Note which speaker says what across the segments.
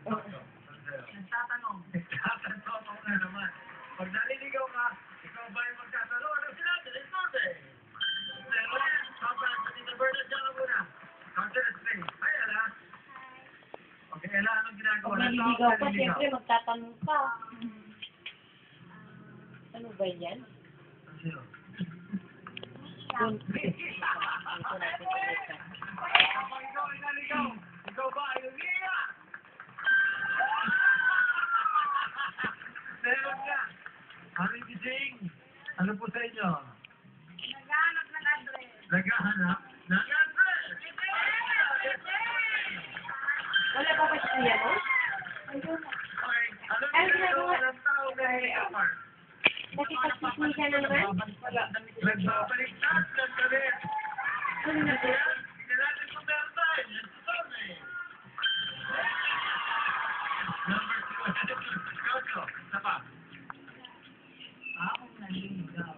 Speaker 1: Nagtatanong. Nagtatanong ako na naman. Pag naliligaw ka, ikaw ba yung magtatanong? Ano sinabi? Sinabi. Pero, Papa, Tita Berna, siya ka muna. Counter Spain. Ay, Ella. Okay, Ella, anong ginagawa?
Speaker 2: Pag naliligaw ka, siyempre magtatanong ka. Ano ba yan?
Speaker 1: Sino?
Speaker 2: Doon. Ito natin ulit ka.
Speaker 1: Kapag ikaw ay naligaw, ikaw ba ay umiiya? Meron nga. Aming gising. Ano po sa inyo?
Speaker 3: Naghahanap ng address.
Speaker 1: Naghahanap ng address.
Speaker 2: Wala pa ba siya yan, oh?
Speaker 1: Okay. Ano
Speaker 2: Ay,
Speaker 1: ginagawa
Speaker 2: ginagawa.
Speaker 1: ng tao na niligawan?
Speaker 2: Nakipag-sismi ka na naman?
Speaker 1: Nagbabaliktad ng galit.
Speaker 2: Ano na ba?
Speaker 1: Hindi natin kung meron tayo. Yan si Tommy. Number 2. Jojo, isa pa.
Speaker 3: Akong naliligaw.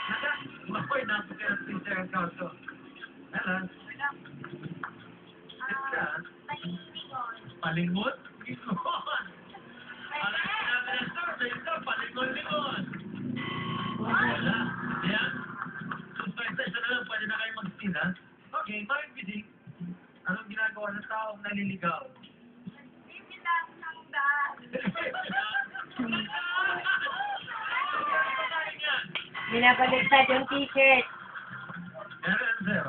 Speaker 1: Naka, makoy, napakirap si Sir Jojo. Ella, isa, palingot? Lingon. Alam ko namin ang survey, ito, palingon-lingon. Wala. Yan. Suspensa siya na lang, pwede na kayo mag-sila. Okay, mind bidding. Anong ginagawa ng taong naliligaw?
Speaker 3: Bibilang ng dahil.
Speaker 2: Binabaliktad yung t-shirt.
Speaker 1: Meron, sir.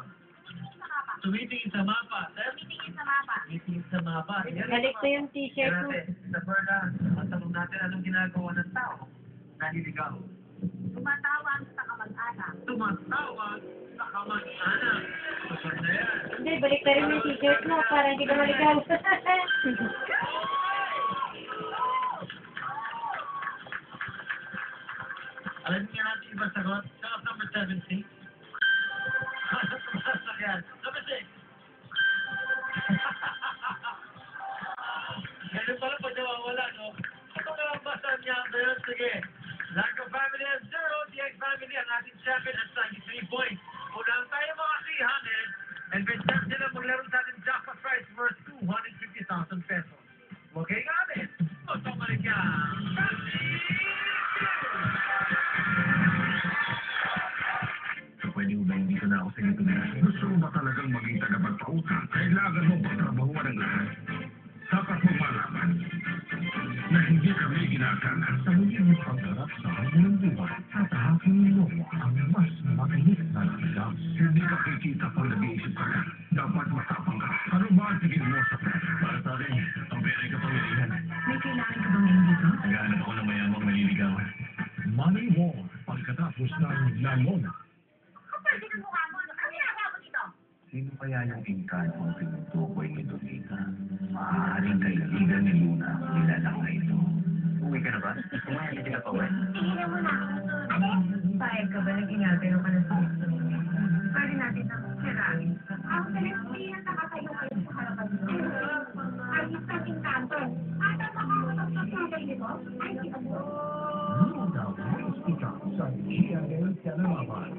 Speaker 1: Tumitingin sa mapa. Sir,
Speaker 3: Titingin sa mapa.
Speaker 1: tumitingin sa mapa.
Speaker 2: Balik ko yung t-shirt mo.
Speaker 1: Sa Berna, matanong natin anong ginagawa ng tao naliligaw.
Speaker 3: Tumatawag sa kamag-anak.
Speaker 1: Tumatawag sa kamag-anak. Susunod na yan.
Speaker 2: Hindi, balik ka rin yung t-shirt mo para hindi ka maligaw.
Speaker 1: Alam niyo natin iba sagot? Sagot number 70. Tumasakyan. Number 6. Ganun pala pag nawawala, no? Ito na ang basa niya. Ngayon, sige. Laco family has 0. DX family ang ating champion has 93 points. Unang tayo mga 300. And with that sila maglaro sa ating jackpot prize worth 250,000 pesos. Huwag kayo gamit. Otomalik yan.
Speaker 4: Pwede mo ba hindi ka na ako sa ito na? Gusto mo ba talagang maging tagapagpautang? Kailangan mo pagtrabahuan ang lahat. Dapat mo malaman na hindi kami ginagana sa muling pagdarap sa hanggang buwan at haking mo ang mas makinis na langgam. Hindi ka kikita pag nag-iisip ka na. Dapat matapang ka. Ano ba ang tingin mo sa pera? Para sa akin, ang pera ay kapangyarihan.
Speaker 3: May kailangan ka bang dito?
Speaker 4: Naghahanap ako ng mayamang maliligawan. Money War, pagkatapos ng lalon.
Speaker 3: Kapag din ang mukha mo, ano ginagawa mo dito?
Speaker 4: Sino kaya yung engkantong tinutukoy ni Donita? Maaaring kaibigan ni Luna ang nilalang na ito. Uwi ka na ba? Kumain ka na pa, Wen.
Speaker 3: Tingnan mo na. Ano? Pahig ka ba nang inatay ka na sa gusto mo? Pwede natin na sirain. Ang telespiyan na katayo kayo sa harapan mo. Ay, isang engkanto. At ang makakausap sa sabay nito ay si Abo.
Speaker 4: Luna Mystica sa GMA Telelaban.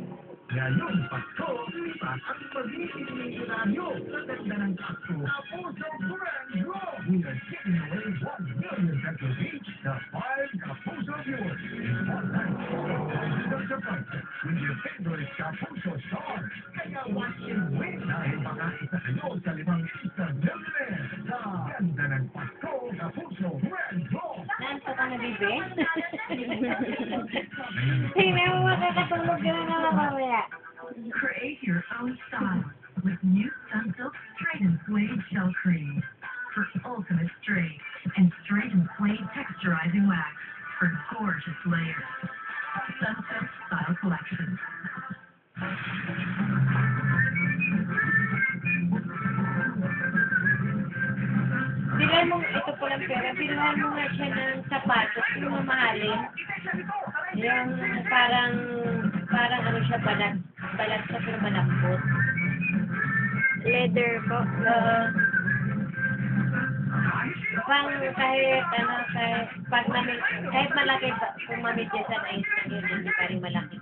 Speaker 4: Ngayon, Pasko, ang magiging milyonaryo sa ganda ng kaso na Puso Grand Draw. We are giving away 1 million pesos each to 5 Kapuso viewers. One night, digital surprises with your favorite Kapuso star. Kaya watch and win dahil baka isa kayo sa 5 instant millionaire sa ganda ng Pasko Kapuso Grand Draw.
Speaker 2: Naan pa ka na, bibe? Tingnan mo, makakatulog ka na naman mamaya.
Speaker 3: Create your own style with new Sunsilk Straight and Suede Gel Cream for ultimate straight and straight and suede texturizing wax for gorgeous layers. Sunsilk Style Collection.
Speaker 2: Bilhan mo, ito po lang pera, bilhan mo nga siya ng sapatos, yung mamahalin. Yung parang ano siya, balat sa pero malambot. Leather po. Pang kahit kahit malaki pa, kung mamidyasan ay yun, hindi pa rin malaki.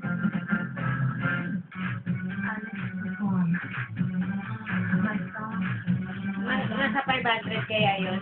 Speaker 2: 500 kaya yun?